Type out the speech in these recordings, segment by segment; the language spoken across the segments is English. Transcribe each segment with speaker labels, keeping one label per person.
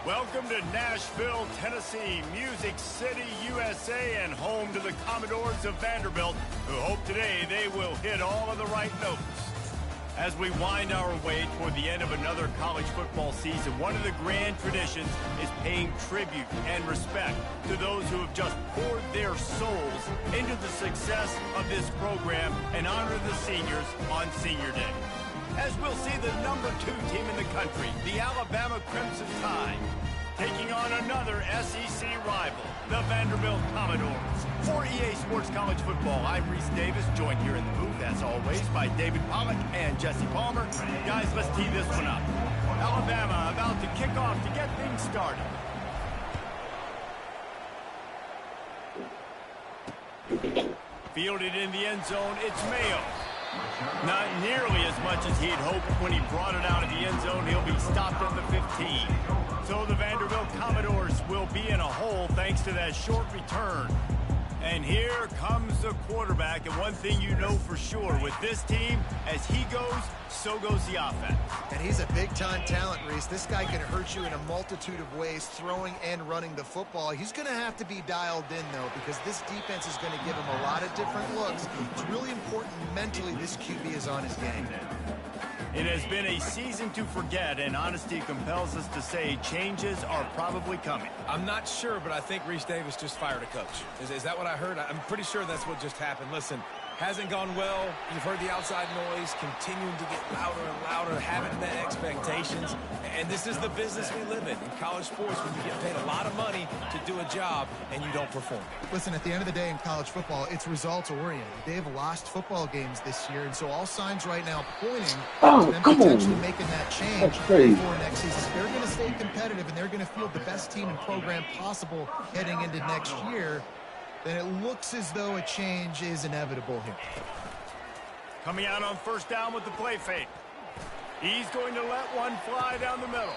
Speaker 1: Welcome to Nashville, Tennessee, Music City, USA, and home to the Commodores of Vanderbilt, who hope today they will hit all of the right notes. As we wind our way toward the end of another college football season, one of the grand traditions is paying tribute and respect to those who have just poured their souls into the success of this program and honor the seniors on Senior Day. As we'll see the number 2 team in the country, the Alabama Crimson Tide, taking on another SEC rival, the Vanderbilt Commodores. For EA Sports College Football, I'm Reese Davis, joined here in the booth, as always, by David Pollack and Jesse Palmer. Guys, let's tee this one up. Alabama about to kick off to get things started. Fielded in the end zone, it's Mayo. Not nearly as much as he'd hoped when he brought it out of the end zone. He'll be stopped at the 15. So the Vanderbilt Commodores will be in a hole thanks to that short return. And here comes the quarterback. And one thing you know for sure, with this team, as he goes, so goes the offense.
Speaker 2: And he's a big-time talent, Reese. This guy can hurt you in a multitude of ways, throwing and running the football. He's going to have to be dialed in, though, because this defense is going to give him a lot of different looks. It's really important mentally this QB is on his game.
Speaker 1: It has been a season to forget, and honesty compels us to say changes are probably coming.
Speaker 3: I'm not sure, but I think Reese Davis just fired a coach. Is that what I heard? I'm pretty sure that's what just happened. Listen, hasn't gone well. You've heard the outside noise, continuing to get louder and louder, having met expectations. And this is the business we live in college sports, when you get paid a lot of money to do a job and you don't perform.
Speaker 2: Listen, at the end of the day in college football, it's results-oriented. They have lost football games this year, and so all signs right now pointing to them potentially making that change before next season. They're going to stay competitive, and they're going to field the best team and program possible heading into next year. Then it looks as though a change is inevitable here.
Speaker 1: Coming out on first down with the play fake. He's going to let one fly down the middle.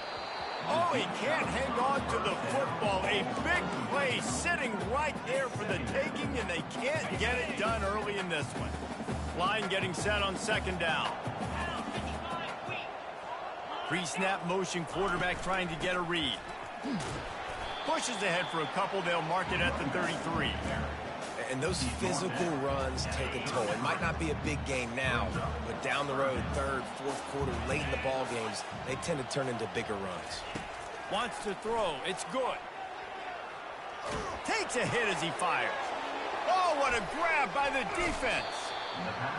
Speaker 1: Oh, he can't hang on to the football. A big play sitting right there for the taking, and they can't get it done early in this one. Line getting set on second down. Pre-snap motion, quarterback trying to get a read. Pushes ahead for a couple. They'll mark it at the 33.
Speaker 3: And those physical runs take a toll. It might not be a big game now, but down the road, third, fourth quarter, late in the ball games, they tend to turn into bigger runs.
Speaker 1: Wants to throw. It's good. Takes a hit as he fires. Oh, what a grab by the defense.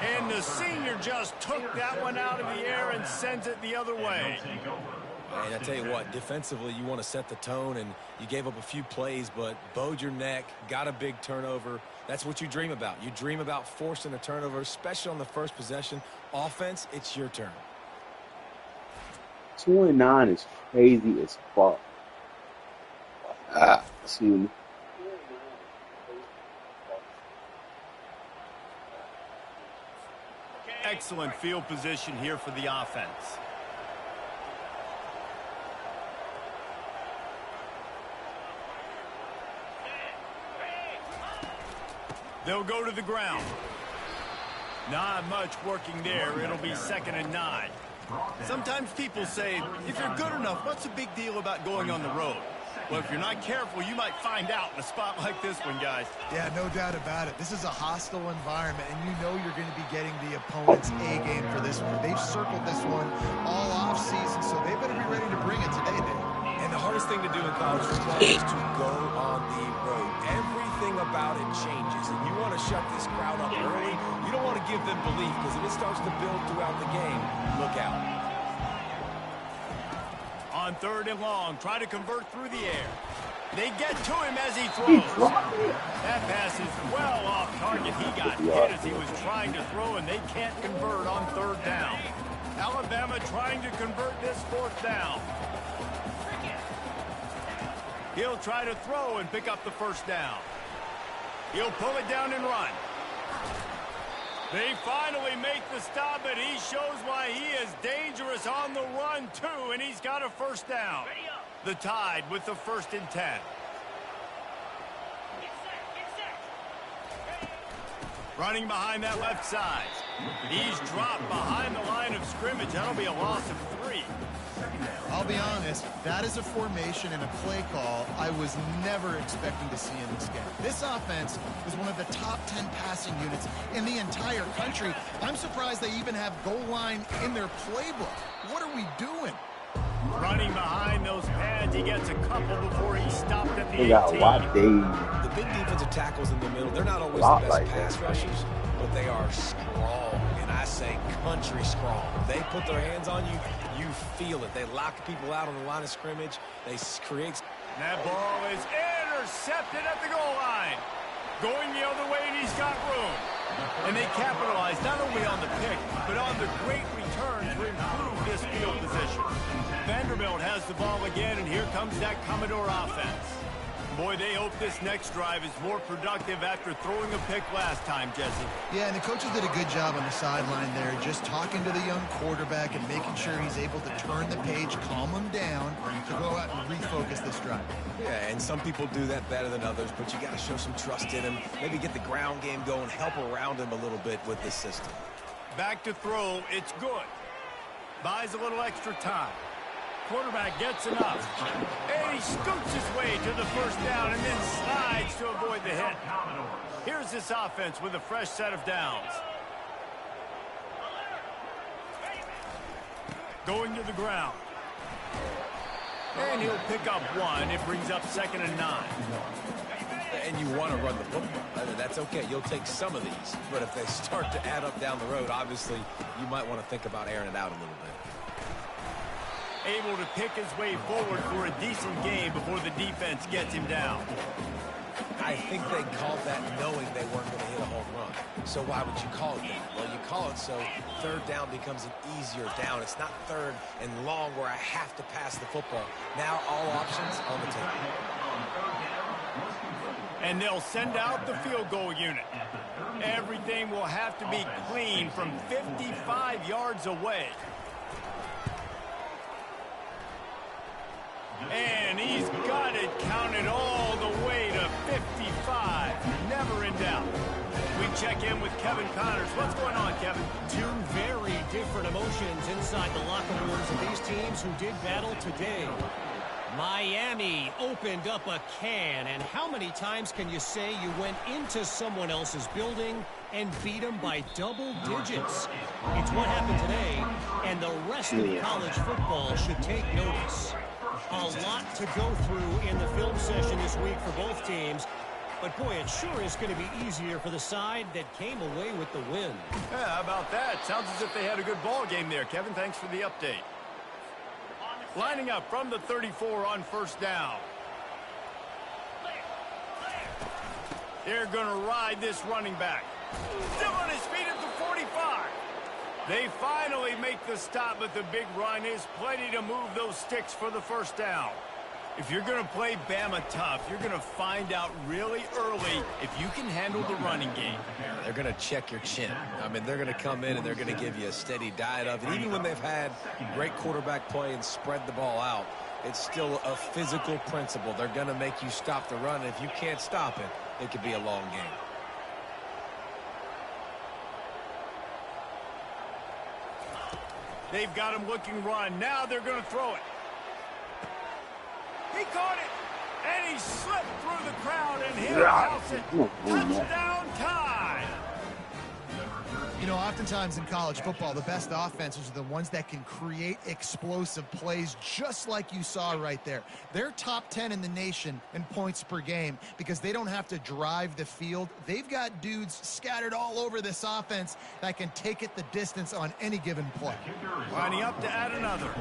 Speaker 1: And the senior just took that one out of the air and sends it the other way.
Speaker 3: And I tell you what, defensively, you want to set the tone, and you gave up a few plays, but bowed your neck, got a big turnover. That's what you dream about. You dream about forcing a turnover, especially on the first possession. Offense, it's your turn.
Speaker 4: 29 is crazy as fuck. Excuse me.
Speaker 1: Excellent field position here for the offense. They'll go to the ground. Not much working there. It'll be 2nd and 9. Sometimes people say, if you're good enough, what's the big deal about going on the road? Well, if you're not careful, you might find out in a spot like this one, guys.
Speaker 2: Yeah, no doubt about it. This is a hostile environment, and you know you're going to be getting the opponent's A game for this one. They've circled this one all offseason, so they better be ready to bring it today, Dave.
Speaker 3: And the hardest thing to do in college football is to go on the road. Everything about it changes, and you want to shut this crowd up early. You don't want to give them belief, because if it starts to build throughout the game, look out.
Speaker 1: On 3rd and long, try to convert through the air. They get to him as he throws. That pass is well off target. He got hit as he was trying to throw, and they can't convert on 3rd down. Alabama trying to convert this 4th down. He'll try to throw and pick up the 1st down. He'll pull it down and run. They finally make the stop, and he shows why he is dangerous on the run, too, and he's got a 1st down. The Tide with the 1st and 10. Running behind that left side. He's dropped behind the line of scrimmage. scrimmage. That'll be a loss of 3.
Speaker 2: I'll be honest, that is a formation and a play call I was never expecting to see in this game. This offense is one of the top 10 passing units in the entire country. I'm surprised they even have goal line in their playbook. What are we doing?
Speaker 1: Running behind those pads, he gets a couple before he stopped at the 18.
Speaker 3: The big defensive tackles in the middle, they're not always the best pass rushers, but they are strong, and I say country strong. They put their hands on you, you feel it. They lock people out on the line of scrimmage. They create.
Speaker 1: That ball is intercepted at the goal line. Going the other way, and he's got room. And they capitalize not only on the pick, but on the great return to improve this field position. Vanderbilt has the ball again, and here comes that Commodore offense. Boy, they hope this next drive is more productive after throwing a pick last time, Jesse.
Speaker 2: Yeah, and the coaches did a good job on the sideline there, just talking to the young quarterback and making sure he's able to turn the page, calm him down, to go out and refocus this drive.
Speaker 3: Yeah, and some people do that better than others, but you got to show some trust in him. Maybe get the ground game going, help around him a little bit with this system.
Speaker 1: Back to throw, it's good. Buys a little extra time. Quarterback gets enough. And he scoots his way to the first down and then slides to avoid the hit. Here's this offense with a fresh set of downs. Going to the ground. And he'll pick up 1. It brings up 2nd and 9.
Speaker 3: And you want to run the football. I mean, that's okay. You'll take some of these. But if they start to add up down the road, obviously, you might want to think about airing it out a little bit.
Speaker 1: Able to pick his way forward for a decent game before the defense gets him down.
Speaker 3: I think they called that knowing they weren't going to hit a home run. So why would you call it that? Well, you call it so 3rd down becomes an easier down. It's not 3rd and long where I have to pass the football. Now all options on the table.
Speaker 1: And they'll send out the field goal unit. Everything will have to be clean from 55 yards away. And he's got it counted all the way to 55. Never in doubt. We check in with Kevin Connors. What's going on, Kevin?
Speaker 5: Two very different emotions inside the locker rooms of these teams who did battle today. Miami opened up a can, and how many times can you say you went into someone else's building and beat them by double digits? It's what happened today, and the rest of college football should take notice. A lot to go through in the film session this week for both teams. But, boy, it sure is going to be easier for the side that came away with the win.
Speaker 1: Yeah, how about that? Sounds as if they had a good ball game there, Kevin. Thanks for the update. Lining up from the 34 on 1st down. They're going to ride this running back. Still on his feet at the 45. They finally make the stop, but the big run is plenty to move those sticks for the 1st down. If you're going to play Bama tough, you're going to find out really early if you can handle the running game.
Speaker 3: They're going to check your chin. I mean, they're going to come in and they're going to give you a steady diet of it. Even when they've had great quarterback play and spread the ball out, it's still a physical principle. They're going to make you stop the run. If you can't stop it, it could be a long game.
Speaker 1: They've got him looking run. Now they're going to throw it. He caught it, and he slipped through the crowd and hit house it. Touchdown time.
Speaker 2: You know, oftentimes in college football, the best offenses are the ones that can create explosive plays just like you saw right there. They're top 10 in the nation in points per game because they don't have to drive the field. They've got dudes scattered all over this offense that can take it the distance on any given play.
Speaker 1: Lining up to add another.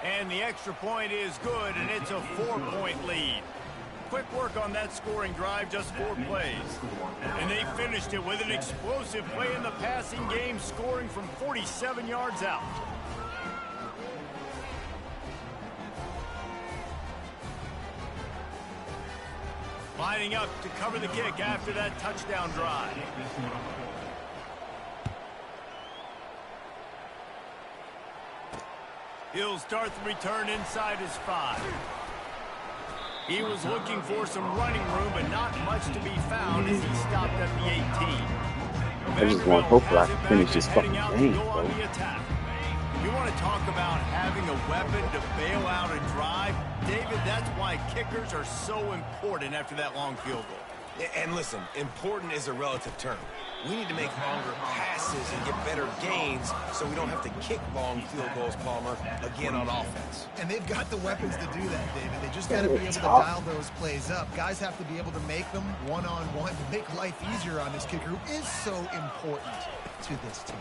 Speaker 1: And the extra point is good, and it's a 4-point lead. Quick work on that scoring drive, just 4 plays. And they finished it with an explosive play in the passing game, scoring from 47 yards out. Lining up to cover the kick after that touchdown drive. He'll start the return inside his 5. He was looking for some running room, but not much to be found as he stopped at the 18.
Speaker 4: I just want,
Speaker 1: Vanderbilt
Speaker 4: hopefully I
Speaker 1: has
Speaker 4: can
Speaker 1: it back
Speaker 4: finish
Speaker 1: and
Speaker 4: this
Speaker 1: heading
Speaker 4: fucking
Speaker 1: out to
Speaker 4: game,
Speaker 1: go on
Speaker 4: bro.
Speaker 1: the attack. You want to talk about having a weapon to bail out a drive? David, that's why kickers are so important after that long field goal.
Speaker 3: And listen, important is a relative term. We need to make longer passes and get better gains so we don't have to kick long field goals, Palmer, again on offense.
Speaker 2: And they've got the weapons to do that, David. They just got to be able to dial those plays up. Guys have to be able to make them one-on-one to make life easier on this kicker, who is so important to this team.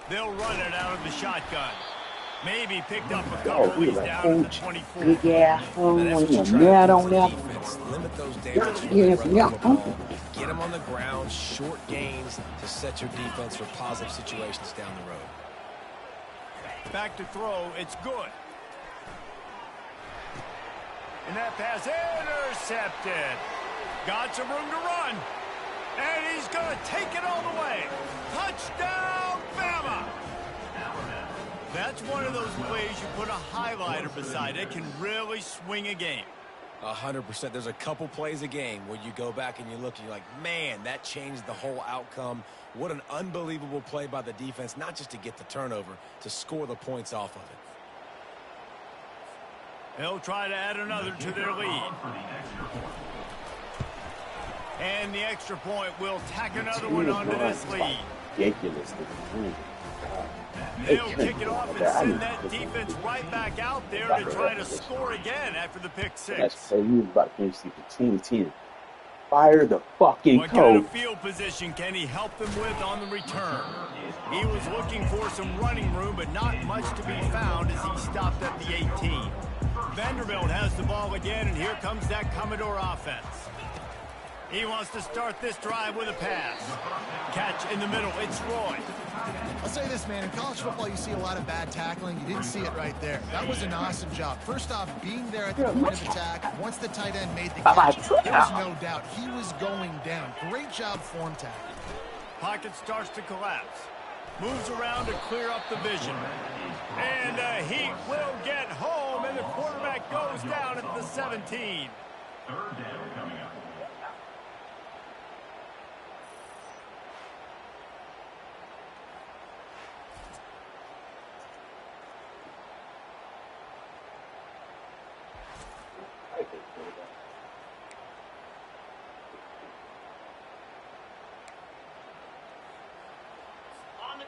Speaker 1: They'll run it out of the shotgun. Maybe picked up a couple. He's down at the 24.
Speaker 4: Good yeah,
Speaker 3: That's what you try to do for defense. Limit those downs when they run the football. Get them on the ground, short gains to set your defense for positive situations down the road.
Speaker 1: Back to throw. It's good. And that pass intercepted. Got some room to run. And he's going to take it all the way. Touchdown, Bama! That's one of those plays you put a highlighter beside. It can really swing a game.
Speaker 3: 100%. There's a couple plays a game where you go back and you look and you're like, man, that changed the whole outcome. What an unbelievable play by the defense, not just to get the turnover, to score the points off of it.
Speaker 1: They'll try to add another to their lead. And the extra point will tack another one onto this lead.
Speaker 4: Ridiculous.
Speaker 1: They'll kick it off and send that defense right back out there to try to score again after the pick six.
Speaker 4: That's crazy. He was about to finish the 10-10. Fire the fucking
Speaker 1: What kind of
Speaker 4: coach.
Speaker 1: field position can he help them with on the return? He was looking for some running room, but not much to be found as he stopped at the 18. Vanderbilt has the ball again, and here comes that Commodore offense. He wants to start this drive with a pass. Catch in the middle. It's Roy.
Speaker 2: I'll say this, man. In college football, you see a lot of bad tackling. You didn't see it right there. That was an awesome job. First off, being there at the point of attack. Once the tight end made the catch, there was no doubt he was going down. Great job form tackling.
Speaker 1: Pocket starts to collapse. Moves around to clear up the vision. And he will get home, and the quarterback goes down at the 17.
Speaker 6: Third down coming up.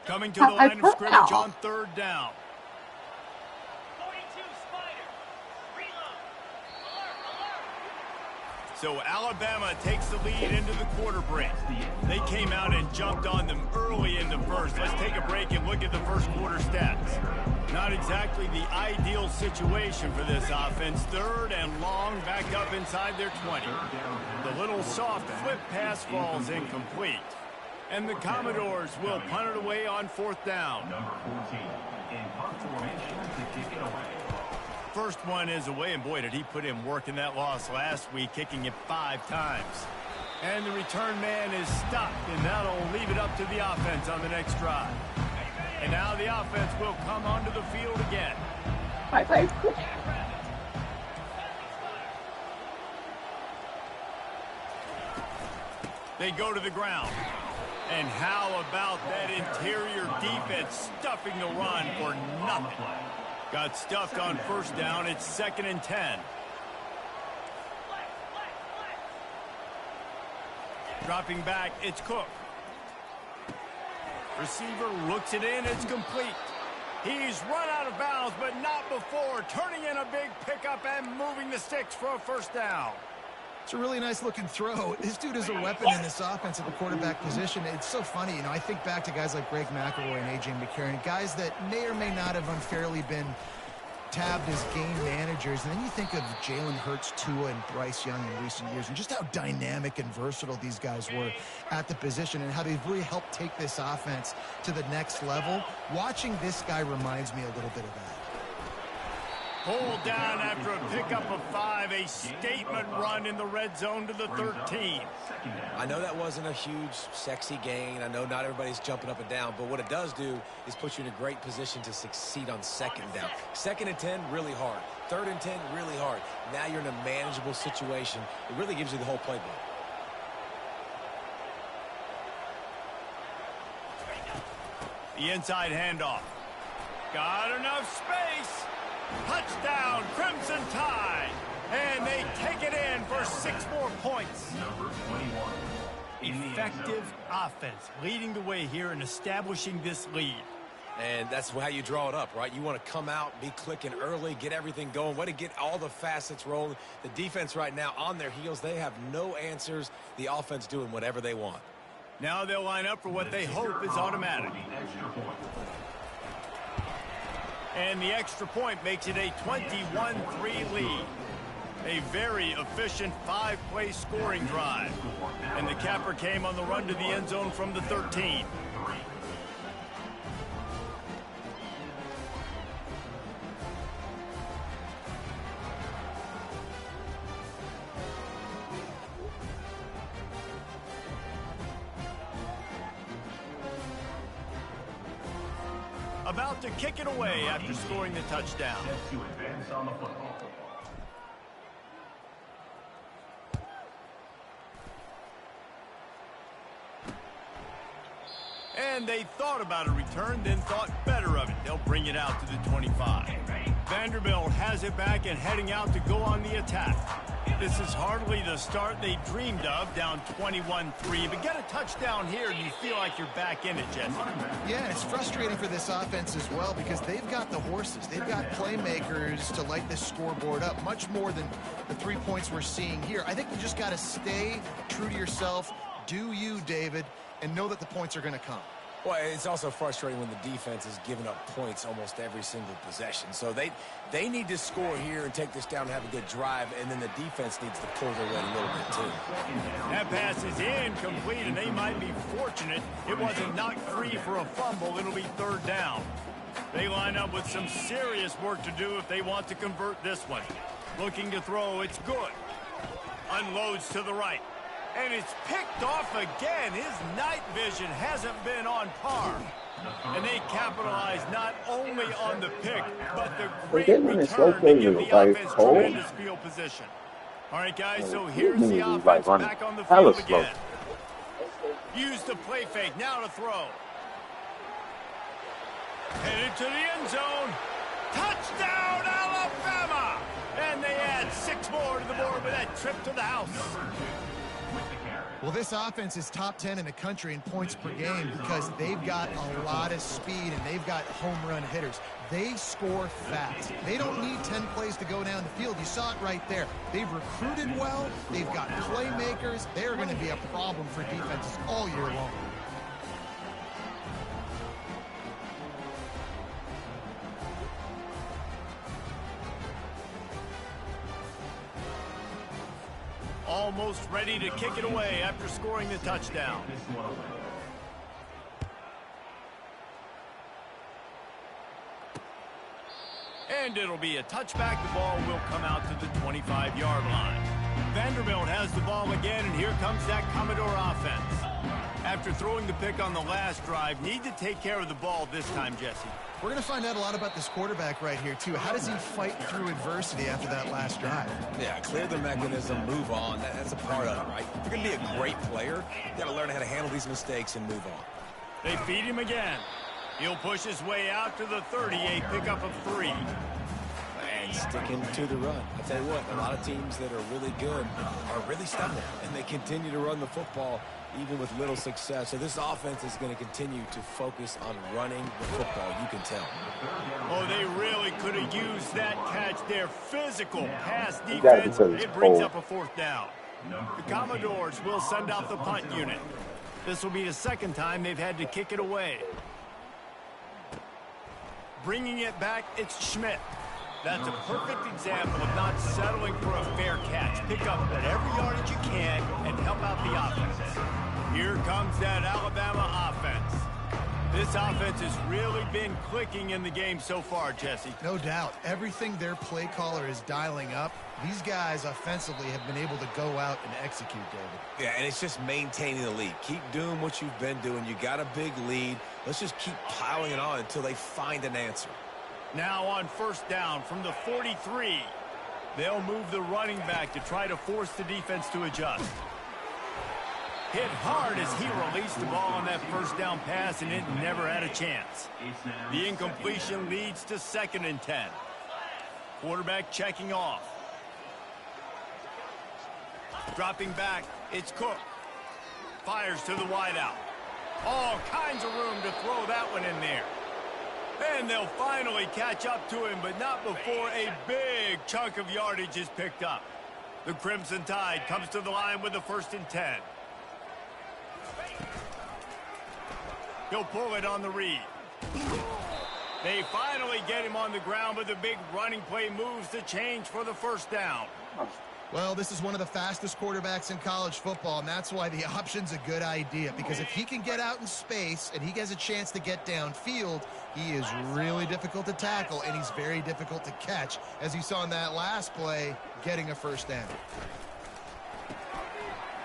Speaker 1: Coming to the line of scrimmage on third down.
Speaker 5: 42 Spider. Reload. Alert, alert.
Speaker 1: So Alabama takes the lead into the quarter break. They came out and jumped on them early in the first. Let's take a break and look at the first quarter stats. Not exactly the ideal situation for this offense. Third and long, back up inside their 20. The little soft flip pass falls incomplete. And the Commodores will punt it away on fourth down.
Speaker 6: Number 14 in punt formation to kick it away.
Speaker 1: First one is away, and boy, did he put in work in that loss last week, kicking it 5 times. And the return man is stopped, and that'll leave it up to the offense on the next drive. And now the offense will come onto the field again. They go to the ground. And how about that interior defense stuffing the run for nothing? Got stuffed on first down. It's 2nd and 10. Dropping back, it's Cook. Receiver looks it in. It's complete. He's run out of bounds, but not before turning in a big pickup and moving the sticks for a first down.
Speaker 2: It's a really nice-looking throw. This dude is a weapon in this offense at the quarterback position. It's so funny. You know, I think back to guys like Greg McElroy and A.J. McCarron, guys that may or may not have unfairly been tabbed as game managers. And then you think of Jalen Hurts, Tua, and Bryce Young in recent years, and just how dynamic and versatile these guys were at the position and how they've really helped take this offense to the next level. Watching this guy reminds me a little bit of that.
Speaker 1: Pulled down after a pickup of 5, a statement run in the red zone to the 13.
Speaker 3: I know that wasn't a huge, sexy gain. I know not everybody's jumping up and down, but what it does do is put you in a great position to succeed on 2nd down. 2nd and 10, really hard. 3rd and 10, really hard. Now you're in a manageable situation. It really gives you the whole playbook.
Speaker 1: The inside handoff. Got enough space. Touchdown, Crimson Tide. And they take it in for 6 more points.
Speaker 6: Number 21.
Speaker 1: Effective offense leading the way here and establishing this lead.
Speaker 3: And that's how you draw it up, right? You want to come out, be clicking early, get everything going, want to get all the facets rolling. The defense right now on their heels, they have no answers. The offense doing whatever they want.
Speaker 1: Now they'll line up for what they hope is automatic. And the extra point makes it a 21-3 lead. A very efficient 5-play scoring drive. And the capper came on the run to the end zone from the 13. About to kick it away after scoring the touchdown.
Speaker 6: Set to advance on the football.
Speaker 1: And they thought about a return, then thought better of it. They'll bring it out to the 25. Vanderbilt has it back and heading out to go on the attack. This is hardly the start they dreamed of, down 21-3. But get a touchdown here and you feel like you're back in it, Jesse.
Speaker 2: Yeah, and it's frustrating for this offense as well because they've got the horses. They've got playmakers to light this scoreboard up, much more than the 3 points we're seeing here. I think you just got to stay true to yourself, do you, David, and know that the points are going to come.
Speaker 3: Well, it's also frustrating when the defense is giving up points almost every single possession. So they need to score here and take this down and have a good drive, and then the defense needs to pull their weight a little bit too.
Speaker 1: That pass is incomplete, and they might be fortunate it wasn't knocked free for a fumble. It'll be 3rd down. They line up with some serious work to do if they want to convert this one. Looking to throw, it's good. Unloads to the right. And it's picked off again. His night vision hasn't been on par. And they capitalize not only on the pick, but the great return to give the offense tremendous field position. All right, guys, so here's the offense back on the field again. Use the play fake, now to throw. Headed to the end zone. Touchdown, Alabama! And they add 6 more to the board with that trip to the house.
Speaker 2: Well, this offense is top 10 in the country in points per game because they've got a lot of speed and they've got home run hitters. They score fast. They don't need 10 plays to go down the field. You saw it right there. They've recruited well. They've got playmakers. They're going to be a problem for defenses all year long.
Speaker 1: Almost ready to kick it away after scoring the touchdown. And it'll be a touchback. The ball will come out to the 25-yard line. Vanderbilt has the ball again, and here comes that Commodore offense. After throwing the pick on the last drive, need to take care of the ball this time, Jesse.
Speaker 2: We're going to find out a lot about this quarterback right here, too. How does he fight through adversity after that last drive?
Speaker 3: Yeah, clear the mechanism, move on. That's a part of it, right? If you're going to be a great player, you got to learn how to handle these mistakes and move on.
Speaker 1: They feed him again. He'll push his way out to the 30, a pickup of 3.
Speaker 3: And sticking to the run. I tell you what, a lot of teams that are really good are really stubborn, and they continue to run the football even with little success. So this offense is going to continue to focus on running the football, you can tell.
Speaker 1: Oh, they really could have used that catch there. Physical pass defense. It brings up a 4th down. The Commodores will send out the punt unit. This will be the 2nd time they've had to kick it away. Bringing it back, it's Schmidt. That's a perfect example of not settling for a fair catch. Pick up at every yardage you can and help out the offense. Here comes that Alabama offense. This offense has really been clicking in the game so far, Jesse.
Speaker 2: No doubt. Everything their play caller is dialing up, these guys offensively have been able to go out and execute, David.
Speaker 3: Yeah, and it's just maintaining the lead. Keep doing what you've been doing. You got a big lead. Let's just keep piling it on until they find an answer.
Speaker 1: Now on 1st down from the 43. They'll move the running back to try to force the defense to adjust. Hit hard as he released the ball on that first down pass, and it never had a chance. The incompletion leads to 2nd and 10. Quarterback checking off. Dropping back, it's Cook. Fires to the wideout. All kinds of room to throw that one in there. And they'll finally catch up to him, but not before a big chunk of yardage is picked up. The Crimson Tide comes to the line with the 1st and 10. He'll pull it on the read. They finally get him on the ground, but the big running play moves the change for the 1st down.
Speaker 2: Well, this is one of the fastest quarterbacks in college football, and that's why the option's a good idea. Because if he can get out in space and he has a chance to get downfield, he is really difficult to tackle, and he's very difficult to catch, as you saw in that last play, getting a 1st down.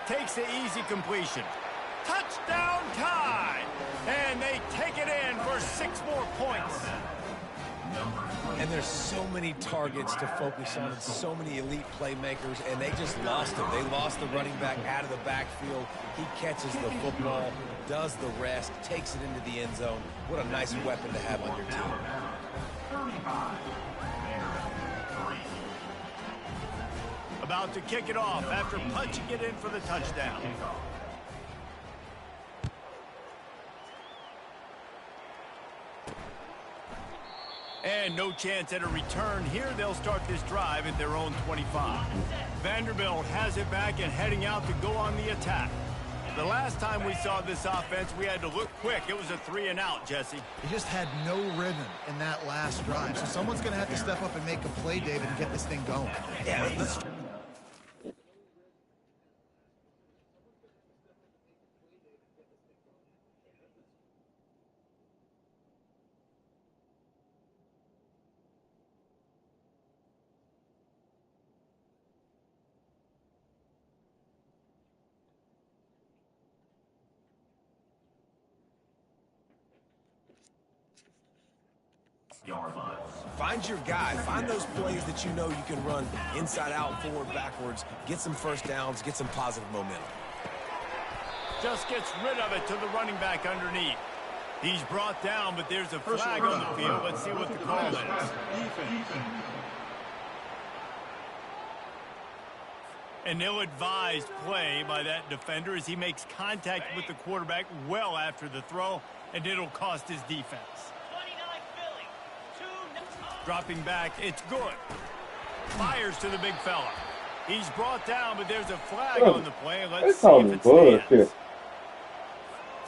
Speaker 1: Takes the easy completion. Touchdown Tide! And they take it in for 6 more points.
Speaker 3: And there's so many targets to focus on and so many elite playmakers, and they just lost him. They lost the running back out of the backfield. He catches the football, does the rest, takes it into the end zone. What a nice weapon to have on your team.
Speaker 1: About to kick it off after punching it in for the touchdown. And no chance at a return here. They'll start this drive at their own 25. Vanderbilt has it back and heading out to go on the attack. The last time we saw this offense, we had to look quick. It was a 3-and-out, Jesse.
Speaker 2: He just had no rhythm in that last drive. So someone's going to have to step up and make a play, David, and get this thing going.
Speaker 3: Yeah, let's... Find your guy. Find those plays that you know you can run inside out, forward, backwards. Get some 1st downs. Get some positive momentum.
Speaker 1: Just gets rid of it to the running back underneath. He's brought down, but there's a flag on the field. Let's see what the call is. An ill-advised play by that defender as he makes contact with the quarterback well after the throw, and it'll cost his defense. Dropping back, it's good. Fires to the big fella. He's brought down, but there's a flag on the play. Let's see if it stands.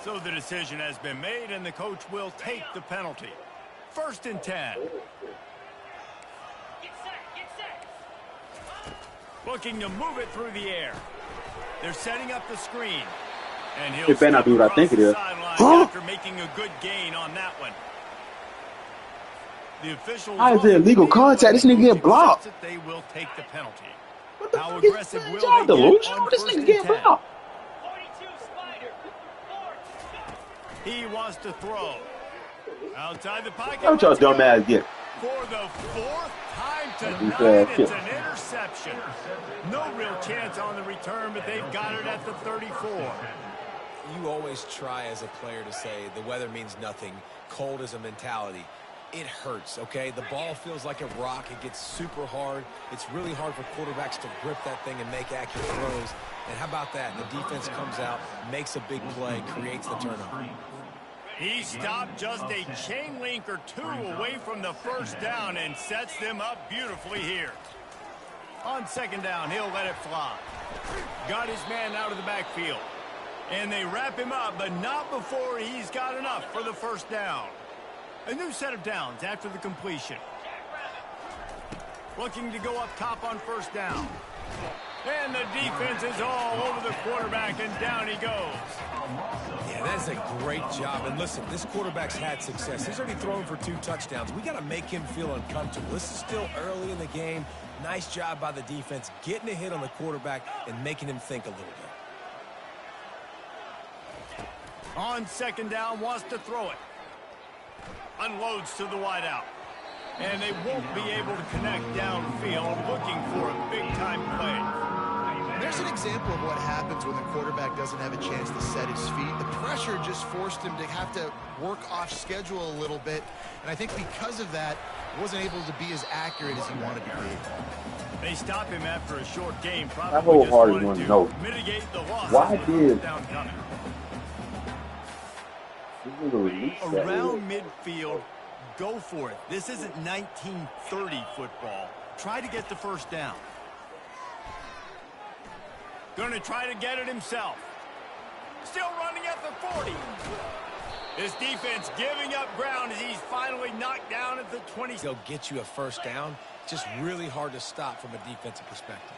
Speaker 1: So the decision has been made, and the coach will take the penalty. 1st and 10. Looking to move it through the air. They're setting up the screen. And he'll
Speaker 4: it better not be what I think it is.
Speaker 1: After making a good gain on that one. The officials
Speaker 4: How is it illegal contact? This nigga get blocked.
Speaker 1: They will take the penalty.
Speaker 4: What the
Speaker 1: How
Speaker 4: fuck
Speaker 1: aggressive
Speaker 4: is
Speaker 1: will
Speaker 4: y'all
Speaker 1: they get
Speaker 4: delusional?
Speaker 1: on
Speaker 4: This
Speaker 1: 1st
Speaker 4: nigga
Speaker 1: and
Speaker 4: get
Speaker 1: 10?
Speaker 4: blocked.
Speaker 1: He wants to throw. Outside the pocket.
Speaker 4: What y'all dumb ass get?
Speaker 1: For the 4th time tonight, it's an interception. No real chance on the return, but they've got it at the 34.
Speaker 3: You always try as a player to say the weather means nothing. Cold is a mentality. It hurts, okay? The ball feels like a rock. It gets super hard. It's really hard for quarterbacks to grip that thing and make accurate throws. And how about that? The defense comes out, makes a big play, creates the turnover.
Speaker 1: He stopped just a chain link or 2 away from the 1st down and sets them up beautifully here. On 2nd down, he'll let it fly. Got his man out of the backfield. And they wrap him up, but not before he's got enough for the 1st down. A new set of downs after the completion. Looking to go up top on 1st down. And the defense is all over the quarterback, and down he goes.
Speaker 3: Yeah, that's a great job. And listen, this quarterback's had success. He's already thrown for 2 touchdowns. We got to make him feel uncomfortable. This is still early in the game. Nice job by the defense, getting a hit on the quarterback and making him think a little bit.
Speaker 1: On 2nd down, wants to throw it. Unloads to the wideout. And they won't be able to connect downfield, looking for a big-time play.
Speaker 2: There's an example of what happens when the quarterback doesn't have a chance to set his feet. The pressure just forced him to have to work off schedule a little bit. And I think because of that, he wasn't able to be as accurate as he wanted to be.
Speaker 1: They stop him after a short game.
Speaker 4: I
Speaker 1: Probably just
Speaker 4: wholeheartedly
Speaker 1: wanted
Speaker 4: want
Speaker 1: to
Speaker 4: to know,
Speaker 1: mitigate the losses
Speaker 4: why
Speaker 1: with
Speaker 4: did
Speaker 1: down coming.
Speaker 4: he release that?
Speaker 1: Around midfield, go for it. This isn't 1930 football. Try to get the first down. Going to try to get it himself. Still running at the 40. This defense giving up ground as he's finally knocked down at the 20.
Speaker 3: They'll get you a first down. Just really hard to stop from a defensive perspective.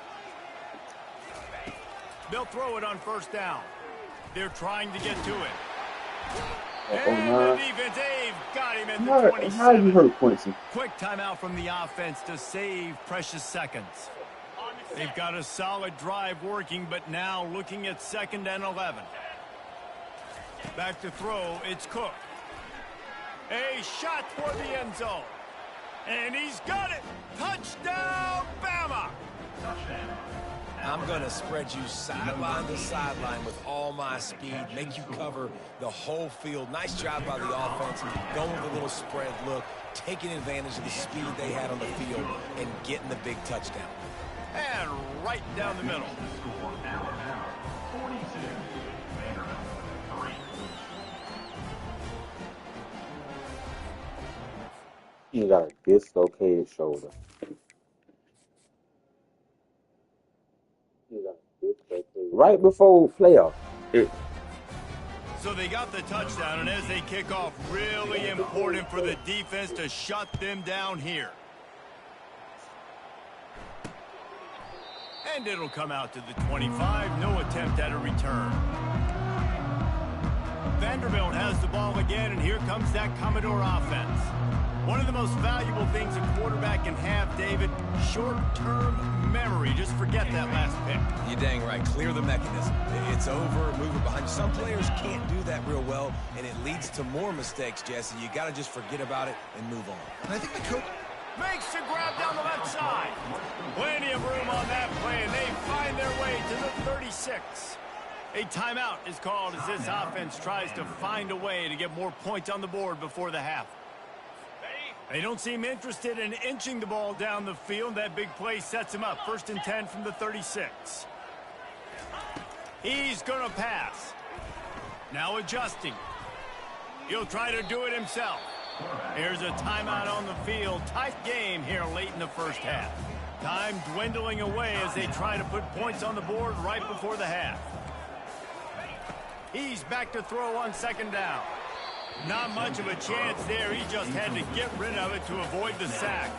Speaker 1: They'll throw it on first down. They're trying to get to it.
Speaker 4: And
Speaker 1: the defense, they've got him at the 27.
Speaker 4: How you hurt Quincy?
Speaker 1: Quick timeout from the offense to save precious seconds. They've got a solid drive working, but now looking at 2nd and 11. Back to throw, it's Cook. A shot toward the end zone. And he's got it. Touchdown, Bama.
Speaker 3: I'm going to spread you sideline to sideline with all my speed, make you cover the whole field. Nice job by the offense, going with a little spread look, taking advantage of the speed they had on the field, and getting the big touchdown.
Speaker 1: And right down the middle.
Speaker 4: He got a dislocated shoulder. Right before playoff.
Speaker 1: So they got the touchdown, and as they kick off, really important for the defense to shut them down here. And it'll come out to the 25. No attempt at a return. Vanderbilt has the ball again, and here comes that Commodore offense. One of the most valuable things a quarterback can have, David, short-term memory. Just forget that last pick.
Speaker 3: You're dang right. Clear the mechanism. It's over. Move it behind you. Some players can't do that real well, and it leads to more mistakes, Jesse. You got to just forget about it and move on.
Speaker 2: And I think the coach
Speaker 1: makes the grab down the left side. Plenty of room on that play, and they find their way to the 36. A timeout is called as this offense tries to find a way to get more points on the board before the half. They don't seem interested in inching the ball down the field. That big play sets him up. 1st and 10 from the 36. He's going to pass. Now adjusting. He'll try to do it himself. Here's a timeout on the field. Tight game here late in the first half. Time dwindling away as they try to put points on the board right before the half. He's back to throw on 2nd down. Not much of a chance there. He just had to get rid of it to avoid the sack.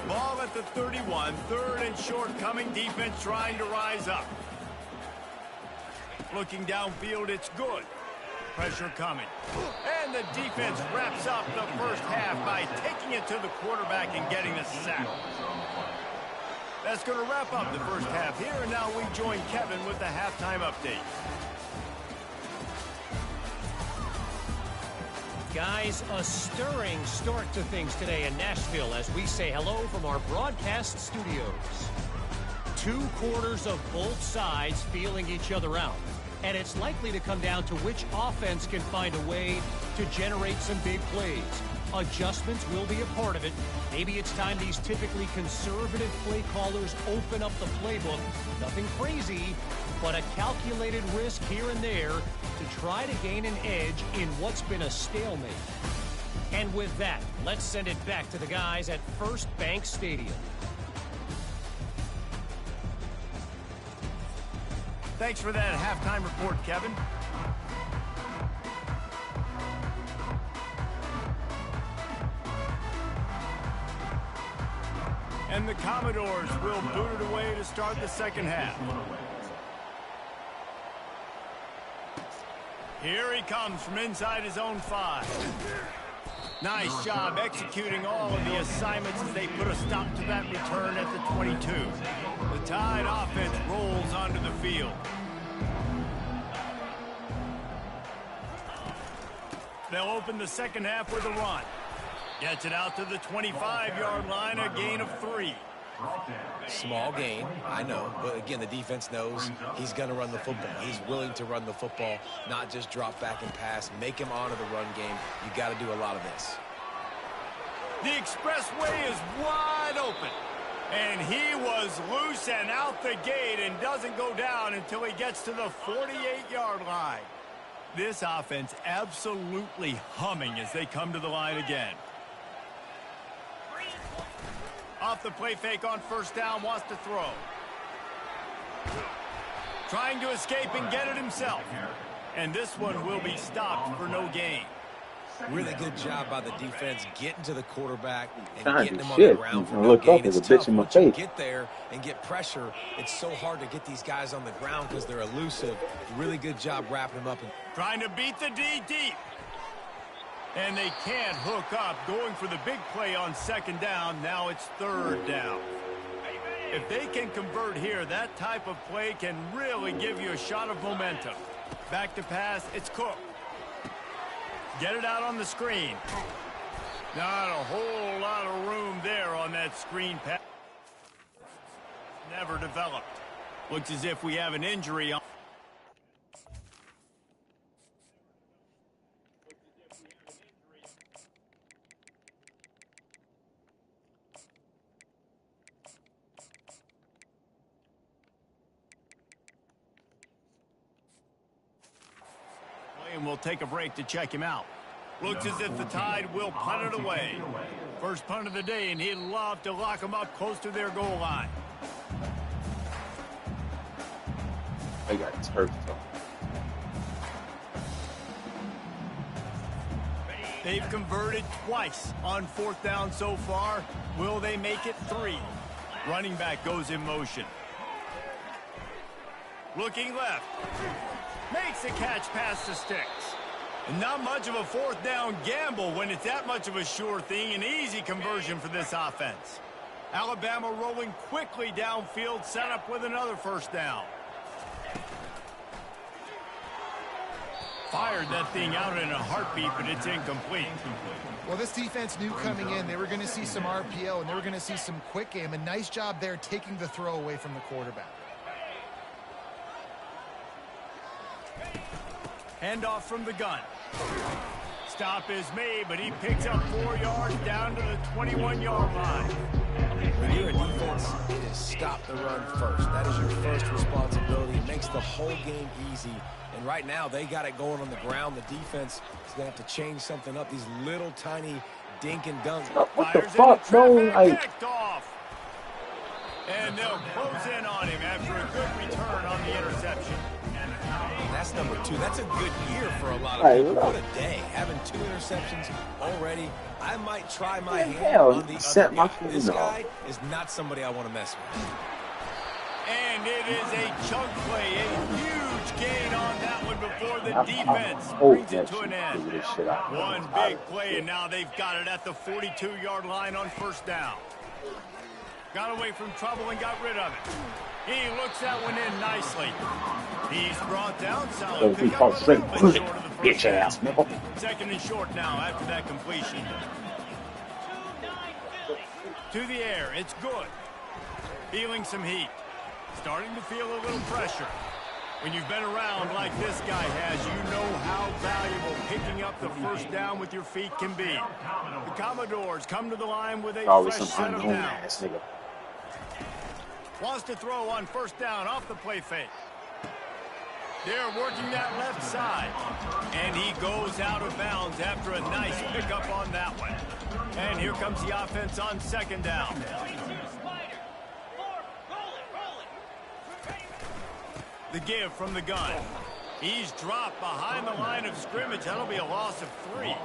Speaker 1: Ball at the 31. 3rd and short coming. Defense trying to rise up. Looking downfield, it's good. Pressure coming. And the defense wraps up the first half by taking it to the quarterback and getting the sack. That's going to wrap up the first half here, and now we join Kevin with the halftime update.
Speaker 5: Guys, a stirring start to things today in Nashville as we say hello from our broadcast studios. 2 quarters of both sides feeling each other out. And it's likely to come down to which offense can find a way to generate some big plays. Adjustments will be a part of it. Maybe it's time these typically conservative play callers open up the playbook. Nothing crazy, but a calculated risk here and there to try to gain an edge in what's been a stalemate. And with that, let's send it back to the guys at First Bank Stadium.
Speaker 1: Thanks for that halftime report, Kevin. And the Commodores will boot it away to start the second half. Here he comes from inside his own 5. Nice job executing all of the assignments as they put a stop to that return at the 22. The Tide offense rolls onto the field. They'll open the second half with a run. Gets it out to the 25-yard line, a gain of 3.
Speaker 3: Small gain, I know. But, again, the defense knows he's going to run the football. He's willing to run the football, not just drop back and pass. Make him honor the run game. You got to do a lot of this.
Speaker 1: The expressway is wide open. And he was loose and out the gate and doesn't go down until he gets to the 48-yard line. This offense absolutely humming as they come to the line again. Off the play fake on first down, wants to throw. Trying to escape and get it himself. And this one will be stopped for no gain.
Speaker 3: Really good job by the defense getting to the quarterback and getting him on
Speaker 4: shit.
Speaker 3: the ground for
Speaker 4: I
Speaker 3: no
Speaker 4: looked
Speaker 3: gain.
Speaker 4: up as
Speaker 3: It's
Speaker 4: a bitch
Speaker 3: tough
Speaker 4: in my
Speaker 3: once you
Speaker 4: face.
Speaker 3: get there and get pressure. It's so hard to get these guys on the ground because they're elusive. Really good job wrapping them up.
Speaker 1: Trying to beat the D deep. And they can't hook up. Going for the big play on second down. Now it's third down. If they can convert here, that type of play can really give you a shot of momentum. Back to pass, it's Cook. Get it out on the screen. Not a whole lot of room there on that screen pass. Never developed. Looks as if we have an injury on. And we'll take a break to check him out. Looks as if the Tide will punt it away. First punt of the day, and he'd love to lock them up close to their goal line.
Speaker 4: I got turf talk.
Speaker 1: They've converted twice on fourth down so far. Will they make it 3? Running back goes in motion. Looking left. Makes the catch past the sticks. And not much of a fourth down gamble when it's that much of a sure thing. An easy conversion for this offense. Alabama rolling quickly downfield, set up with another first down. Fired that thing out in a heartbeat, but it's incomplete.
Speaker 2: Well, this defense knew coming in they were going to see some RPO and they were going to see some quick game. A nice job there taking the throw away from the quarterback.
Speaker 1: Handoff from the gun. Stop is made, but he picks up 4 yards down to the 21-yard line.
Speaker 3: When you're a defense, it is stop the run first. That is your first responsibility. It makes the whole game easy. And right now, they got it going on the ground. The defense is going to have to change something up. These little tiny dink and dunk.
Speaker 4: What the fuck, bro? Like,
Speaker 1: and they'll close in on him after a good return on the interception.
Speaker 3: That's number 2. That's a good year for a lot of people. What a day. Having 2 interceptions already. I might try my hand on the other guy. This guy is not somebody I want to mess with.
Speaker 1: And it is a chunk play. A huge gain on that one before the defense brings it to an end. One big play, and now they've got it at the 42-yard line on first down. Got away from trouble and got rid of it. He looks that one in nicely. He's brought down. Solid pick up a little bit short of the first down. Second and short now after that completion. To the air. It's good. Feeling some heat. Starting to feel a little pressure. When you've been around like this guy has, you know how valuable picking up the first down with your feet can be. The Commodores come to the line with a fresh set of downs. Wants to throw on first down off the play fake. They're working that left side. And he goes out of bounds after a nice pickup on that one. And here comes the offense on second down. The give from the gun. He's dropped behind the line of scrimmage. That'll be a loss of 3.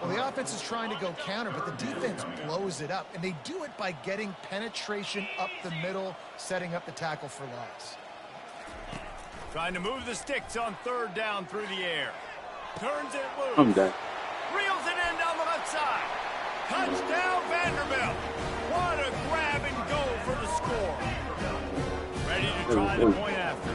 Speaker 2: Well, the offense is trying to go counter, but the defense blows it up. And they do it by getting penetration up the middle, setting up the tackle for loss.
Speaker 1: Trying to move the sticks on third down through the air. Turns it loose.
Speaker 4: I'm done.
Speaker 1: Reels it in down the left side. Touchdown, Vanderbilt. What a grab and go for the score. Ready to try the point after.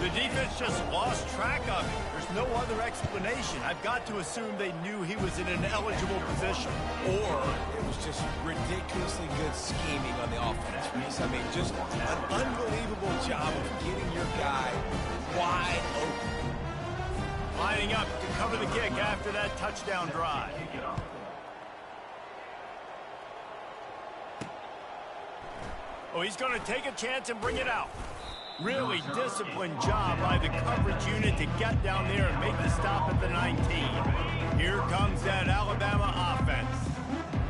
Speaker 1: The defense just lost track of him. There's no other explanation. I've got to assume they knew he was in an eligible position.
Speaker 3: Or it was just ridiculously good scheming on the offense, Reese. I mean, just an unbelievable job of getting your guy wide open.
Speaker 1: Lining up to cover the kick after that touchdown drive. Oh, he's going to take a chance and bring it out. Really disciplined job by the coverage unit to get down there and make the stop at the 19. Here comes that Alabama offense.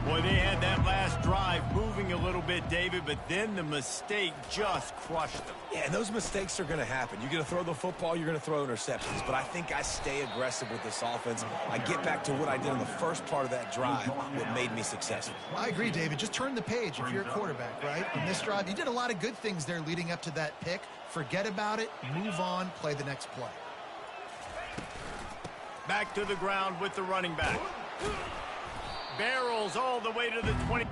Speaker 1: Boy, they had that last drive moving a little bit, David, but then the mistake just crushed them.
Speaker 3: Yeah, and those mistakes are going to happen. You're going to throw the football, you're going to throw interceptions. But I think I stay aggressive with this offense. I get back to what I did in the first part of that drive, what made me successful.
Speaker 2: I agree, David. Just turn the page if you're a quarterback, right? In this drive, you did a lot of good things there leading up to that pick. Forget about it, move on, play the next play.
Speaker 1: Back to the ground with the running back. Barrels all the way to the 20.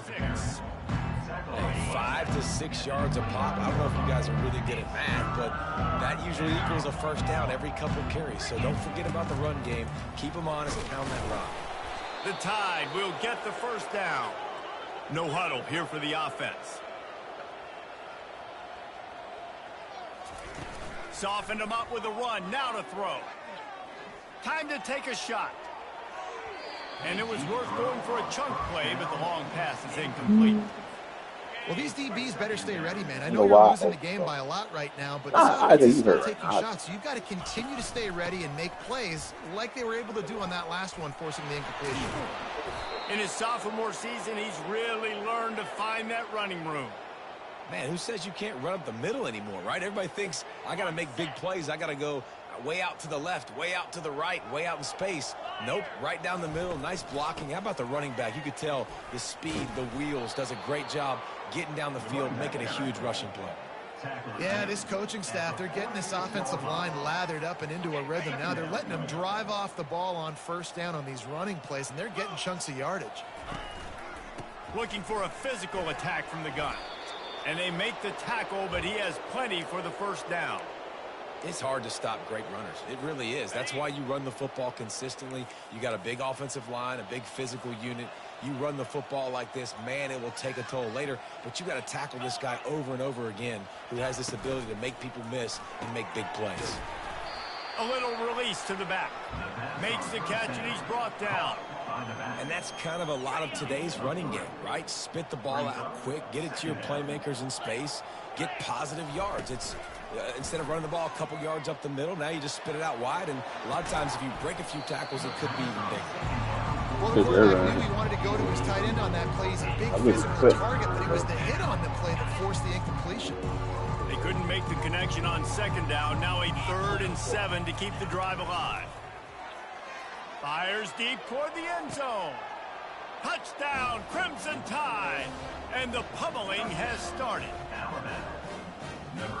Speaker 1: Six.
Speaker 3: 5 to 6 yards a pop. I don't know if you guys are really good at math, but that usually equals a first down every couple carries. So don't forget about the run game. Keep them honest and pound that rock.
Speaker 1: The Tide will get the first down. No huddle here for the offense. Softened him up with a run. Now to throw. Time to take a shot. And it was worth going for a chunk play, but the long pass is incomplete.
Speaker 2: Well, these DBs better stay ready, man. I know you're losing the game by a lot right now, but this is still taking shots. So you've got to continue to stay ready and make plays like they were able to do on that last one, forcing the incompletion.
Speaker 1: In his sophomore season, he's really learned to find that running room.
Speaker 3: Man, who says you can't run up the middle anymore, right? Everybody thinks I got to make big plays. I got to go way out to the left, way out to the right, way out in space. Nope, right down the middle. Nice blocking. How about the running back? You could tell the speed, the wheels, does a great job getting down the field, making a huge rushing play.
Speaker 2: Yeah, this coaching staff, they're getting this offensive line lathered up and into a rhythm now. They're letting them drive off the ball on first down on these running plays, and they're getting chunks of yardage.
Speaker 1: Looking for a physical attack from the gun. And they make the tackle, but he has plenty for the first down.
Speaker 3: It's hard to stop great runners. It really is. That's why you run the football consistently. You got a big offensive line, a big physical unit. You run the football like this, man, it will take a toll later. But you got to tackle this guy over and over again who has this ability to make people miss and make big plays.
Speaker 1: A little release to the back. Makes the catch, and he's brought down.
Speaker 3: And that's kind of a lot of today's running game, right? Spit the ball out quick, get it to your playmakers in space, get positive yards. It's instead of running the ball a couple yards up the middle, now you just spit it out wide, and a lot of times if you break a few tackles, it could be even bigger.
Speaker 2: Well, the quarterback knew he wanted to go to his tight end on that play. He's a big physical target, but it was the hit on the play that forced the incompletion.
Speaker 1: They couldn't make the connection on second down. Now a 3rd and 7 to keep the drive alive. Fires deep toward the end zone. Touchdown, Crimson Tide. And the pummeling has started.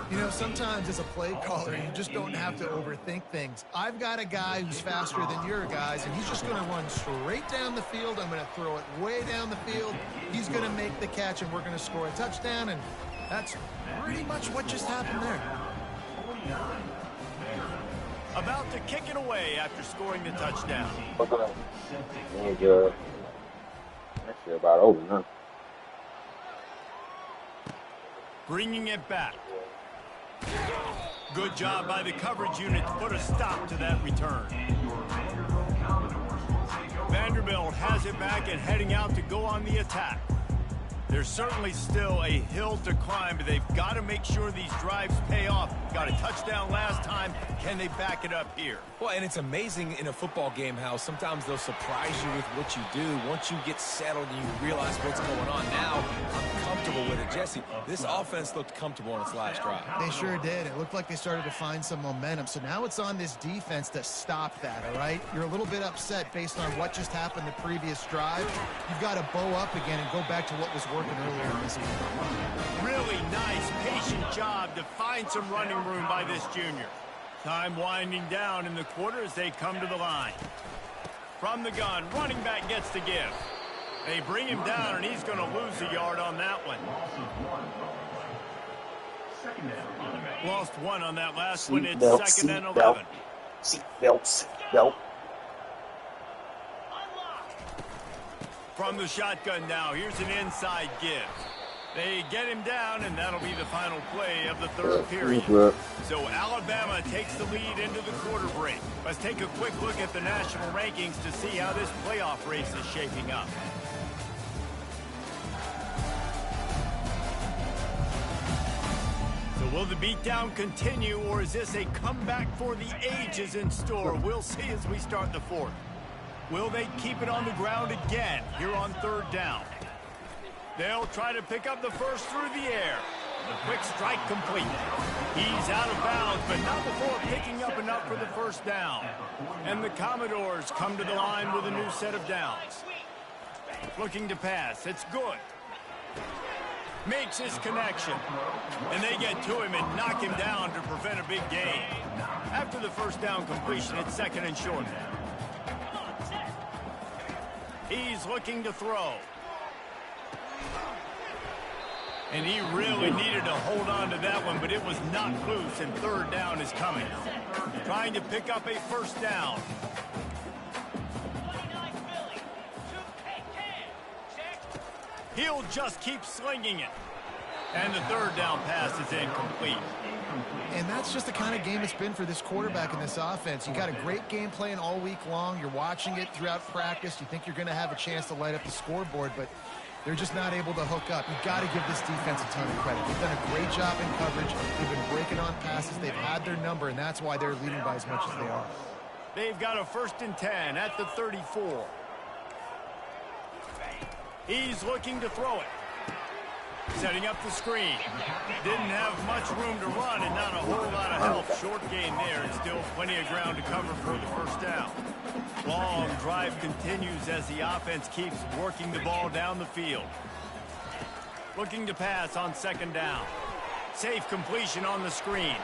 Speaker 2: You know, sometimes as a play caller, you just don't have to overthink things. I've got a guy who's faster than your guys, and he's just going to run straight down the field. I'm going to throw it way down the field. He's going to make the catch, and we're going to score a touchdown, and that's pretty much what just happened there.
Speaker 1: About to kick it away after scoring the touchdown.
Speaker 4: Actually about over, huh?
Speaker 1: Bringing it back. Good job by the coverage unit to put a stop to that return. Vanderbilt has it back and heading out to go on the attack. There's certainly still a hill to climb, but they've got to make sure these drives pay off. Got a touchdown last time. Can they back it up here?
Speaker 3: Well, and it's amazing in a football game how sometimes they'll surprise you with what you do. Once you get settled and you realize what's going on, now I'm comfortable with it. Jesse, this offense looked comfortable on its last drive.
Speaker 2: They sure did. It looked like they started to find some momentum. So now it's on this defense to stop that, all right? You're a little bit upset based on what just happened the previous drive. You've got to bow up again and go back to what was working earlier in this game.
Speaker 1: Really nice, patient job to find some running room by this junior. Time winding down in the quarter as they come to the line. From the gun, running back gets the give. They bring him down, and he's going to lose a yard on that one. Lost one on that last one. It's second and 11.
Speaker 4: Seatbelt.
Speaker 1: From the shotgun now, here's an inside give. They get him down, and that'll be the final play of the third period. So Alabama takes the lead into the quarter break. Let's take a quick look at the national rankings to see how this playoff race is shaping up. So will the beatdown continue, or is this a comeback for the ages in store? We'll see as we start the fourth. Will they keep it on the ground again here on third down? They'll try to pick up the first through the air. The quick strike complete. He's out of bounds, but not before picking up enough for the first down. And the Commodores come to the line with a new set of downs. Looking to pass. It's good. Makes his connection. And they get to him and knock him down to prevent a big gain. After the first down completion, it's second and short. He's looking to throw. And he really needed to hold on to that one, but it was not loose, and third down is coming. Trying to pick up a first down. He'll just keep slinging it. And the third down pass is incomplete.
Speaker 2: And that's just the kind of game it's been for this quarterback in this offense. You got a great game plan all week long. You're watching it throughout practice. You think you're going to have a chance to light up the scoreboard, but they're just not able to hook up. You've got to give this defense a ton of credit. They've done a great job in coverage. They've been breaking on passes. They've had their number, and that's why they're leading by as much as they are.
Speaker 1: They've got a 1st and 10 at the 34. He's looking to throw it. Setting up the screen. Didn't have much room to run and not a whole lot of help. Short gain there and still plenty of ground to cover for the first down. Long drive continues as the offense keeps working the ball down the field. Looking to pass on second down. Safe completion on the screen.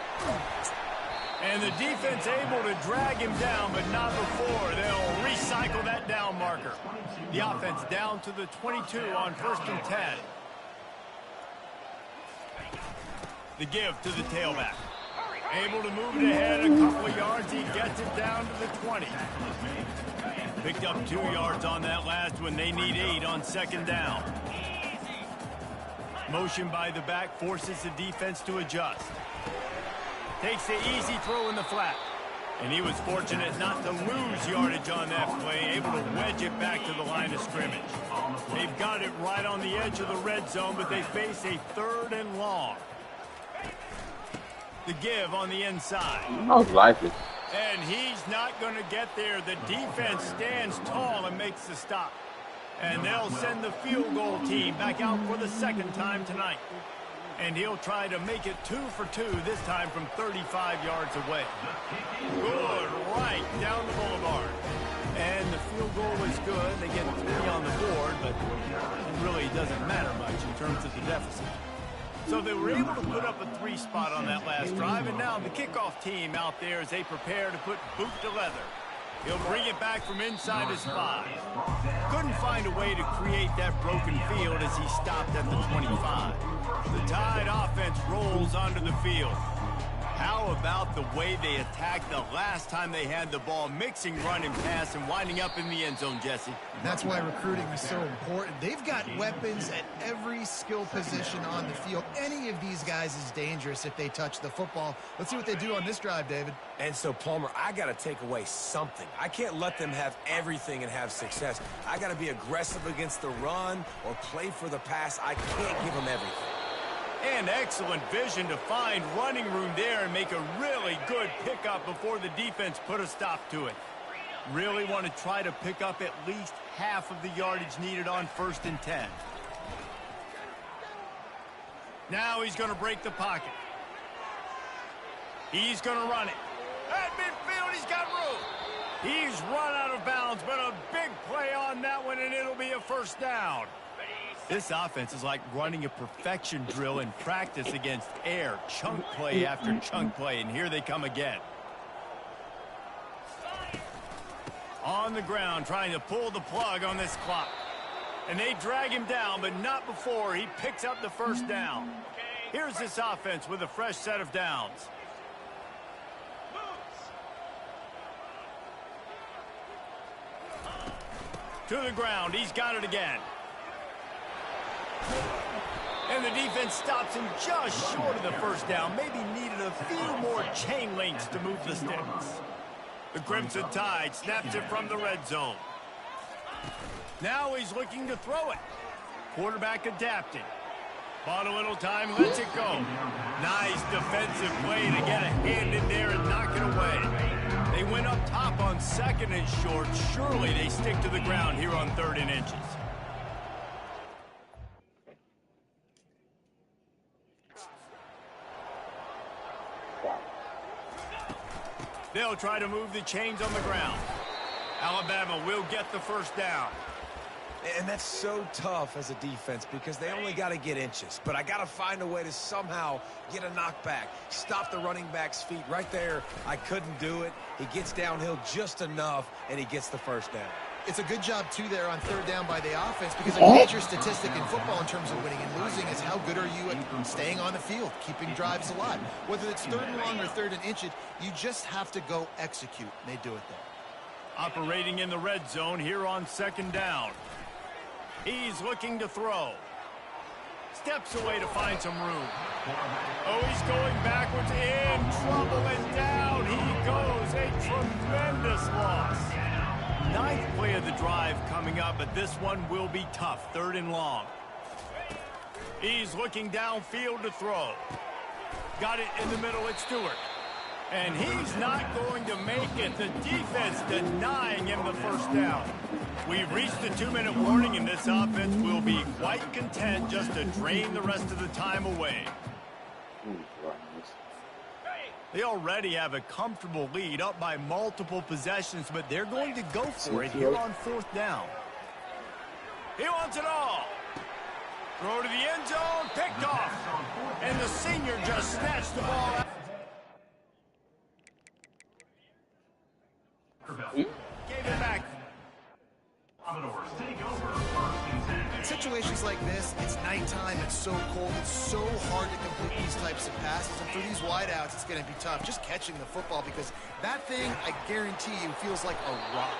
Speaker 1: And the defense able to drag him down, but not before. They'll recycle that down marker. The offense down to the 22 on 1st and 10. The give to the tailback. Able to move it ahead a couple of yards. He gets it down to the 20. Picked up 2 yards on that last one. They need 8 on second down. Motion by the back forces the defense to adjust. Takes the easy throw in the flat. And he was fortunate not to lose yardage on that play, able to wedge it back to the line of scrimmage. They've got it right on the edge of the red zone, but they face a 3rd and long. The give on the inside.
Speaker 4: Most likely.
Speaker 1: And he's not going to get there. The defense stands tall and makes the stop. And they'll send the field goal team back out for the 2nd time tonight. And he'll try to make it 2 for 2, this time from 35 yards away. Good right down the boulevard. And the field goal is good. They get 3 on the board, but it really doesn't matter much in terms of the deficit. So they were able to put up a 3 spot on that last drive, and now the kickoff team out there as they prepare to put boot to leather. He'll bring it back from inside his 5. Couldn't find a way to create that broken field as he stopped at the 25. The Tide offense rolls onto the field. How about the way they attacked the last time they had the ball, mixing run and pass and winding up in the end zone, Jesse?
Speaker 2: That's why recruiting is so important. They've got weapons at every skill position on the field. Any of these guys is dangerous if they touch the football. Let's see what they do on this drive, David.
Speaker 3: And so, Palmer, I got to take away something. I can't let them have everything and have success. I got to be aggressive against the run or play for the pass. I can't give them everything.
Speaker 1: And excellent vision to find running room there and make a really good pickup before the defense put a stop to it. Really want to try to pick up at least half of the yardage needed on 1st and 10. Now he's going to break the pocket. He's going to run it. At midfield, he's got room. He's run out of bounds, but a big play on that one, and it'll be a 1st down. This offense is like running a perfection drill in practice against air. Chunk play after chunk play, and here they come again. On the ground, trying to pull the plug on this clock. And they drag him down, but not before he picks up the 1st down. Here's this offense with a fresh set of downs. To the ground, he's got it again. And the defense stops him just short of the 1st down. Maybe needed a few more chain links to move the sticks. The Crimson Tide snaps it from the red zone. Now he's looking to throw it. Quarterback adapting. Bought a little time, lets it go. Nice defensive play to get a hand in there and knock it away. They went up top on 2nd and short. Surely they stick to the ground here on 3rd and inches. They'll try to move the chains on the ground. Alabama will get the 1st down.
Speaker 3: And that's so tough as a defense because they only got to get inches. But I got to find a way to somehow get a knockback. Stop the running back's feet right there. I couldn't do it. He gets downhill just enough, and he gets the 1st down.
Speaker 2: It's a good job, too, there on 3rd down by the offense because a major statistic in football in terms of winning and losing is how good are you at staying on the field, keeping drives alive. Whether it's 3rd and long or 3rd and inches, you just have to go execute. And they do it there.
Speaker 1: Operating in the red zone here on 2nd down. He's looking to throw. Steps away to find some room. Oh, he's going backwards, in trouble, and down he goes. A tremendous loss. 9th play of the drive coming up, but this one will be tough. 3rd and long. He's looking downfield to throw. Got it in the middle at Stewart. And he's not going to make it. The defense denying him the 1st down. We've reached the 2-minute warning, and this offense will be quite content just to drain the rest of the time away. They already have a comfortable lead, up by multiple possessions, but they're going to go for it here on 4th down. He wants it all. Throw to the end zone, picked off. And the senior just snatched the ball out. Gave it back.
Speaker 2: In situations like this, it's nighttime, it's so cold, it's so hard to complete these types of passes, and for these wideouts, it's going to be tough just catching the football because that thing, I guarantee you, feels like a rock.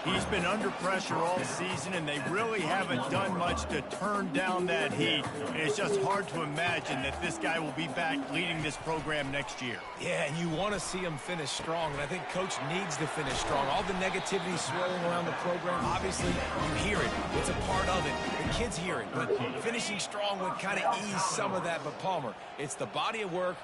Speaker 1: He's been under pressure all season, and they really haven't done much to turn down that heat. And it's just hard to imagine that this guy will be back leading this program next year.
Speaker 3: Yeah, and you want to see him finish strong, and I think Coach needs to finish strong. All the negativity swirling around the program, obviously, you hear it. It's a part of it. The kids hear it, but finishing strong would kind of ease some of that. But Palmer, it's the body of work.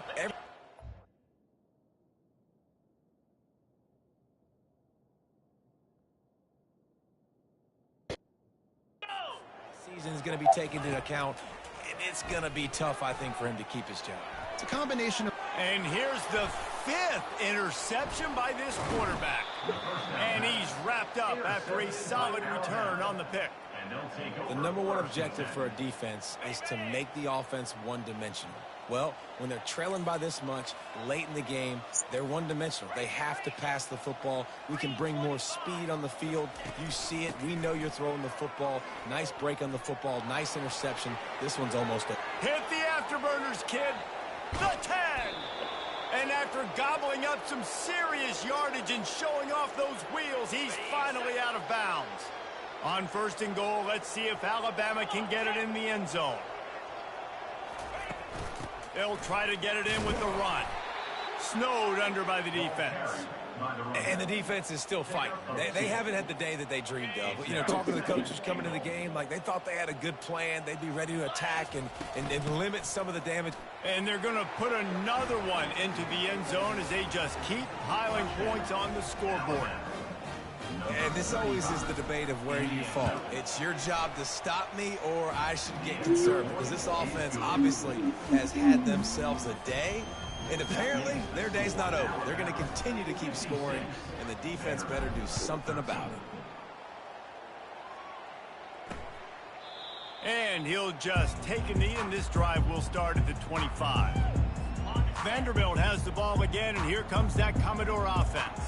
Speaker 3: Season is going to be taken into account, and it's going to be tough, I think, for him to keep his job.
Speaker 2: It's a combination of...
Speaker 1: And here's the 5th interception by this quarterback. And he's wrapped up after a solid return on the pick.
Speaker 3: The #1 objective for a defense is to make the offense one-dimensional. Well, when they're trailing by this much late in the game, they're one-dimensional. They have to pass the football. We can bring more speed on the field. You see it. We know you're throwing the football. Nice break on the football. Nice interception. This one's almost a...
Speaker 1: Hit the afterburners, kid. The 10. And after gobbling up some serious yardage and showing off those wheels, he's finally out of bounds. On 1st and goal, let's see if Alabama can get it in the end zone. They'll try to get it in with the run. Snowed under by the defense.
Speaker 3: And the defense is still fighting. They haven't had the day that they dreamed of. You know, talking to the coaches coming to the game, like they thought they had a good plan. They'd be ready to attack and limit some of the damage.
Speaker 1: And they're going to put another one into the end zone as they just keep piling points on the scoreboard.
Speaker 3: And this always is the debate of where you fall. It's your job to stop me or I should get concerned, because this offense obviously has had themselves a day. And apparently, their day's not over. They're going to continue to keep scoring, and the defense better do something about it.
Speaker 1: And he'll just take a knee, and this drive will start at the 25. Vanderbilt has the ball again, and here comes that Commodore offense.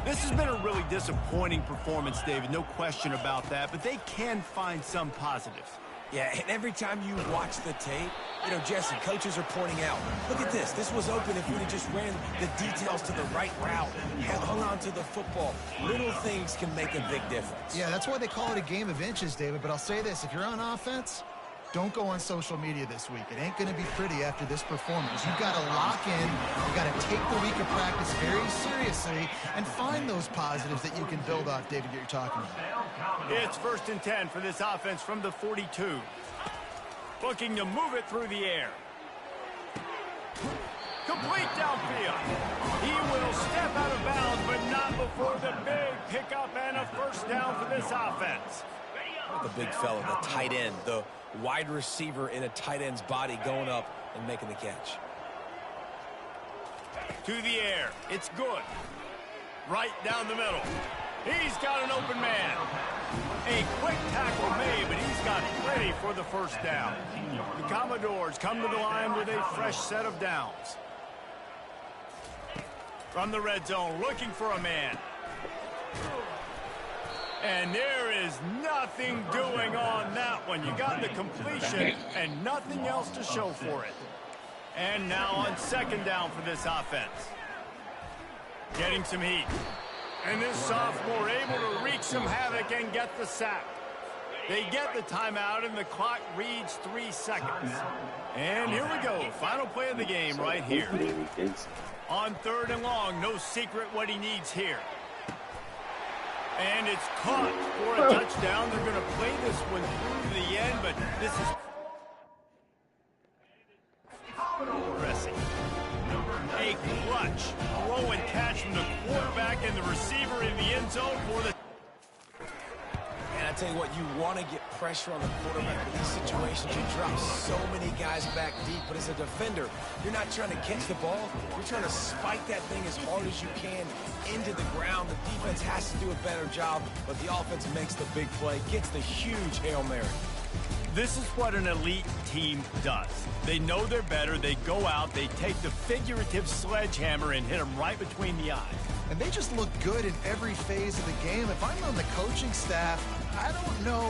Speaker 1: This has been a really disappointing performance, David, no question about that, but they can find some positives.
Speaker 3: Yeah, and every time you watch the tape, you know, Jesse, coaches are pointing out, look at this. This was open if we just ran the details to the right route, hung on to the football. Little things can make a big difference.
Speaker 2: Yeah, that's why they call it a game of inches, David. But I'll say this, if you're on offense, don't go on social media this week. It ain't going to be pretty after this performance. You've got to lock in. You've got to take the week of practice very seriously and find those positives that you can build off, David, that you're talking about.
Speaker 1: It's 1st and 10 for this offense from the 42. Looking to move it through the air. Complete downfield. He will step out of bounds, but not before the big pickup and a 1st down for this offense.
Speaker 3: The big fella, the tight end, the wide receiver in a tight end's body going up and making the catch.
Speaker 1: To the air. It's good. Right down the middle. He's got an open man. A quick tackle made, but he's got plenty for the 1st down. The Commodores come to the line with a fresh set of downs. From the red zone, looking for a man. And there is nothing doing on that one. You got the completion and nothing else to show for it. And now on 2nd down for this offense. Getting some heat. And this sophomore able to wreak some havoc and get the sack. They get the timeout and the clock reads 3 seconds. And here we go. Final play of the game right here. On 3rd and long, no secret what he needs here. And it's caught for a touchdown. They're going to play this one through to the end, but this is pressing. A clutch throw and catch from the quarterback and the receiver in the end zone for the...
Speaker 3: And I tell you what, you want to get pressure on the quarterback in these situations. You drop so many guys back deep, but as a defender, you're not trying to catch the ball. You're trying to spike that thing as hard as you can into the ground. The defense has to do a better job, but the offense makes the big play, gets the huge Hail Mary.
Speaker 1: This is what an elite team does. They know they're better. They go out, they take the figurative sledgehammer and hit them right between the eyes.
Speaker 2: And they just look good in every phase of the game. If I'm on the coaching staff, I don't know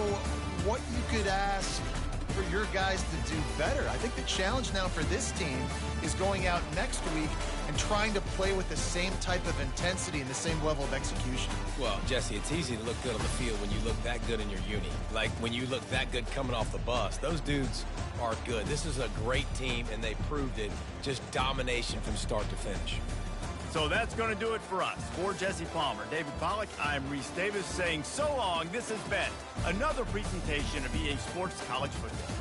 Speaker 2: what you could ask for your guys to do better. I think the challenge now for this team is going out next week and trying to play with the same type of intensity and the same level of execution.
Speaker 3: Well, Jesse, it's easy to look good on the field when you look that good in your uni. Like when you look that good coming off the bus. Those dudes are good. This is a great team, and they proved it. Just domination from start to finish.
Speaker 1: So that's going to do it for us. For Jesse Palmer, David Pollack, I'm Reese Davis saying so long. This has been another presentation of EA Sports College Football.